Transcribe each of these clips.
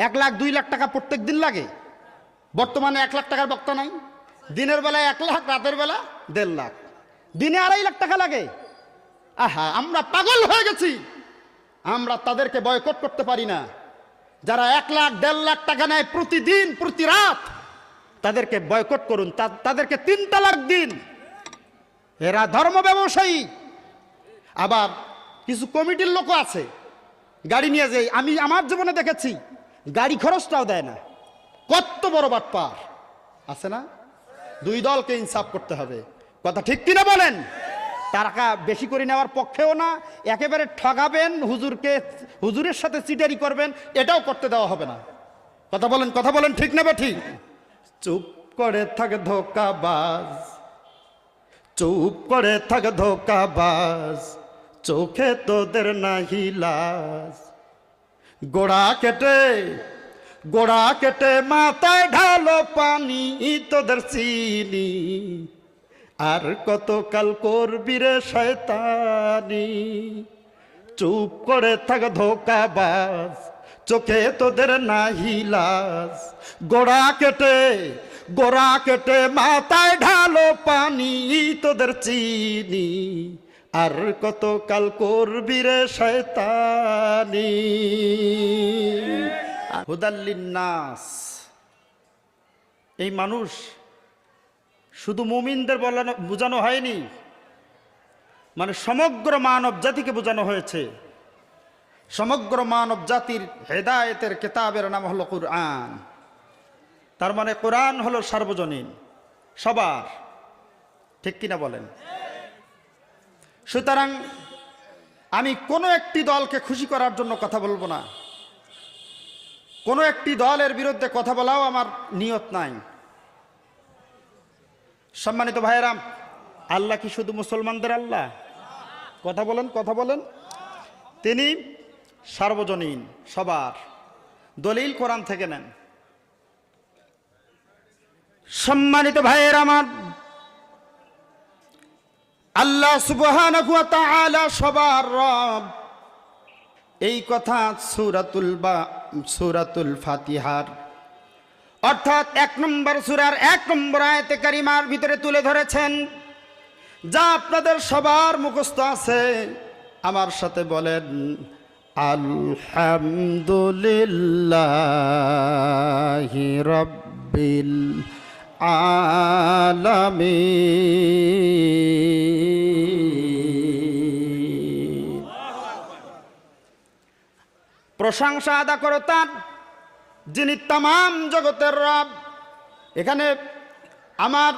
1 লাখ 2 লাখ টাকা প্রত্যেক দিন লাগে। বর্তমানে 1 লাখ টাকার বক্তা নাই। দিনের বেলায় 1 লাখ, রাতের বেলা 1.5 লাখ, দিনে 2.5 লাখ টাকা লাগে। আহা, আমরা পাগল হয়ে গেছি। আমরা তাদেরকে বয়কট করতে পারি না। যারা 1 লাখ 1.5 লাখ টাকা নেয় প্রতিদিন, প্রতি রাত, তাদেরকে বয়কট করুন, তাদেরকে 3 তালাক দিন। এরা ধর্ম ব্যবসায়ী। আবার কিছু কমিটির লোকও আছে, গাড়ি নিয়ে যায়। আমি আমার জীবনে দেখেছি, গাড়ি খরচটাও দেয় না। কত বড় বাটপার আছে না? 2 দলকে ইনসাফ করতে হবে। কথা ঠিক কিনা বলেন? টাকা বেশি করে নেওয়ার পক্ষেও না, একেবারে ঠগাবেন হুজুরকে, হুজুরের সাথে চিটারি করবেন, এটাও করতে দেওয়া হবে না। কথা বলেন, কথা বলেন, ঠিক না ঠিক? চুপ করে থাক ধোঁকাবাজ, চুপ করে থাক ধোঁকাবাজ, চোখে তোদের নাহি লাজ। গোড়া কেটে মাথায় ঢালো পানি, তোদের চিনি আর কতকাল করবি রে শয়তানি। চুপ করে থাক ধোঁকাবাজ, চোখে তোদের নাহি লাজ। গোড়া কেটে মাথায় ঢালো পানি, তোদের চিনি আর কতকাল করবি রে শয়তানি। হুদাল্লিন নাস, এই মানুষ শুধু মুমিনদের বোঝানো হয়নি, মানে সমগ্র মানব জাতিকে বোঝানো হয়েছে। সমগ্র মানব জাতির হেদায়েতের কিতাবের নাম হলো কুরআন। তার মানে কোরআন হলো সার্বজনীন, সবার। ঠিক কিনা বলেন? সুতরাং আমি কোনো একটি দলকে খুশি করার জন্য কথা বলবো না, কোনো একটি দলের বিরুদ্ধে কথা বলাও আমার নিয়ত নাই। সম্মানিত ভাইয়েরাম, আল্লাহ কি শুধু মুসলমানদের আল্লাহ? কথা বলেন, কথা বলেন। তিনি সার্বজনীন, সবার। দলিল কোরআন থেকে নেন। সম্মানিত ভাইয়ের আমার, আল্লাহ সুবহানাহু ওয়া তাআলা সবার রব, এই কথা সূরাতুল ফাতিহার অর্থাৎ 1 নম্বর সূরার 1 নম্বর আয়াতে কারিমার ভিতরে তুলে ধরেছেন, যা আপনাদের সবার মুখস্থ আছে। আমার সাথে বলেন আলহামদুলিল্লাহি রাব্বিল আলামিন। প্রশংসা আদা করো তার, যিনি তামাম জগতের রব। এখানে আমার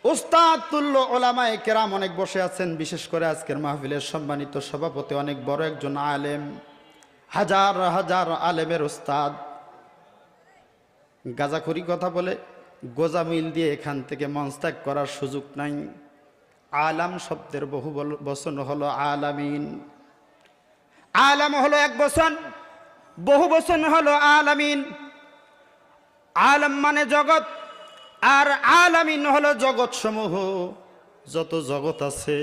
উস্তাদ তুল্য ওলামায়ে কেরাম অনেক বসে আছেন। বিশেষ করে আজকের মাহফিলের সম্মানিত সভাপতি, অনেক বড় একজন আলেম, হাজার হাজার আলেমের উস্তাদ। গাজাখুরি কথা বলে গোজামিল দিয়ে এখান থেকে মঞ্চ ত্যাগ করার সুযোগ নাই। আলাম শব্দের বহু বচন হলো আলামিন। আলাম হলো এক বচন, বহু বচন হলো আলামিন। আলাম মানে জগৎ, আর আলামিন হলো জগৎ সমূহ। যত জগৎ আছে,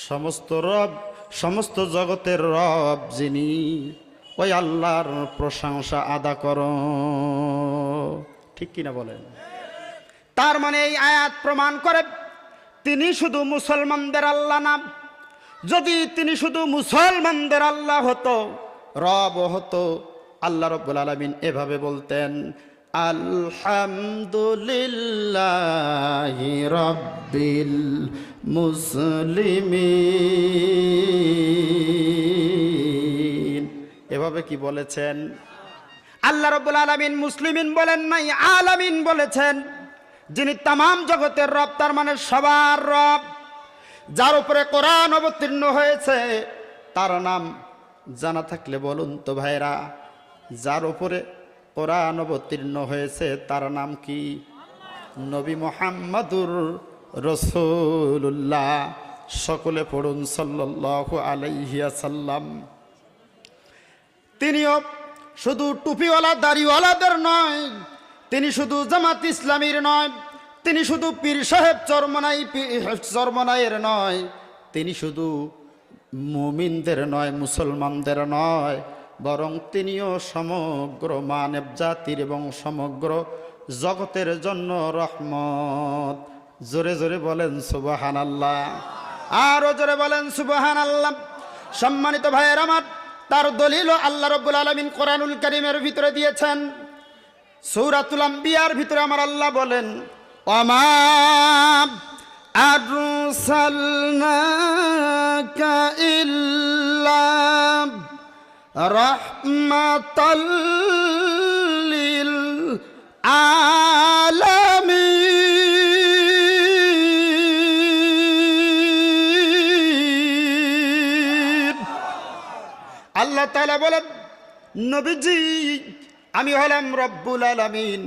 সমস্ত রব, সমস্ত জগতের রব যিনি, ওই আল্লাহর প্রশংসা আদা করো। ঠিক কিনা বলেন? তার মানে এই আয়াত প্রমাণ করে তিনি শুধু মুসলমানদের আল্লাহ না। যদি তিনি শুধু মুসলমানদের আল্লাহ হতো, রব হতো, আল্লাহ রাব্বুল আলামিন এভাবে বলতেন আলহামদুলিল্লাহি রাব্বিল মুসলিমিন। এভাবে কি বলেছেন? আল্লাহ রাব্বুল আলামিন মুসলিমিন বলেন নাই, আলামিন বলেছেন। যিনি তামাম জগতের রব, তার মানে সবার রব। যার উপরে কোরআন অবতীর্ণ হয়েছে, তার নাম জানা থাকলে বলুন তো ভাইরা, যার উপরে কোরআন অবতীর্ণ হয়েছে তার নাম কি? নবী মুহাম্মদুর রাসূলুল্লাহ। সকলে পড়ুন সাল্লাল্লাহু আলাইহি ওয়াসাল্লাম। তিনিও শুধু টুপিওয়ালা দাড়িওয়ালাদের নয়, তিনি শুধু জামাত ইসলামীর নয়, তিনি শুধু পীর সাহেব চরমনাইয়ের নয়, তিনি শুধু মুমিনদের নয়, মুসলমানদের নয়, বরং তিনিও সমগ্র মানব জাতির এবং সমগ্র জগতের জন্য রহমত। জোরে জোরে বলেন সুবহানাল্লাহ, আরো জোরে বলেন সুবহানাল্লাহ। সম্মানিত ভাইয়ের আমার, তার দলিল আল্লাহ রাব্বুল আলামিন কোরআনুল কারীমের ভিতরে দিয়েছেন। সূরাতুল আম্বিয়ার ভিতরে আমার আল্লাহ বলেন, ওমা আরসালনাকা ইল্লা রাহমাতাল লিল আলামিন। আল্লাহ তাআলা বলেন, নবীজি আমি হলাম রব্বুল আলামিন,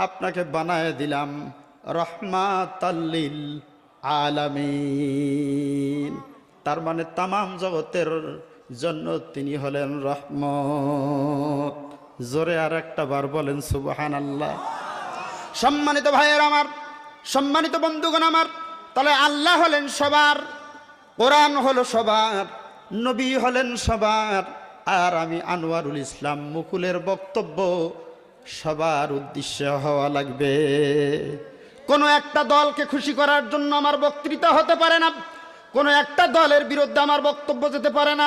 আপনাকে বানায় দিলাম রহমাতাল লিল আলামিন। তার মানে তামাম জগতের জন্য তিনি হলেন রহমত। জোরে আর একটা বার বলেন সুবহানাল্লাহ। সম্মানিত ভাইয়ের আমার, সম্মানিত বন্ধুগণ আমার, তাহলে আল্লাহ হলেন সবার, কোরআন হলো সবার, নবী হলেন সবার, আর আমি আনোয়ারুল ইসলাম মুকুলের বক্তব্য সবার উদ্দেশ্যে হওয়া লাগবে। কোনো একটা দলকে খুশি করার জন্য আমার বক্তৃতা হতে পারে না, কোনো একটা দলের বিরুদ্ধে আমার বক্তব্য যেতে পারে না।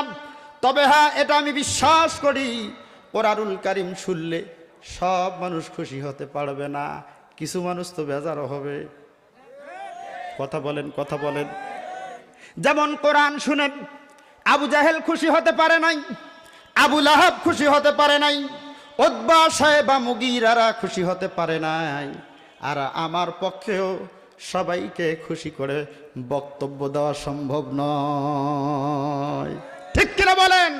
তবে হ্যাঁ, এটা আমি বিশ্বাস করি, কোরআনুল কারীম শুনলে সব মানুষ খুশি হতে পারবে না, কিছু মানুষ তো বেজারও হবে। কথা বলেন, কথা বলেন। যেমন কোরআন শুনে আবু জাহেল খুশি হতে পারে নাই, আবু লাহাব খুশি হতে পারে নাই, উতবা সাহেবা মুগীরারা খুশি হতে পারে নাই। আর আমার পক্ষেও সবাইকে খুশি করে বক্তব্য দেওয়া সম্ভব নয়, ঠিক কিনা বলেন?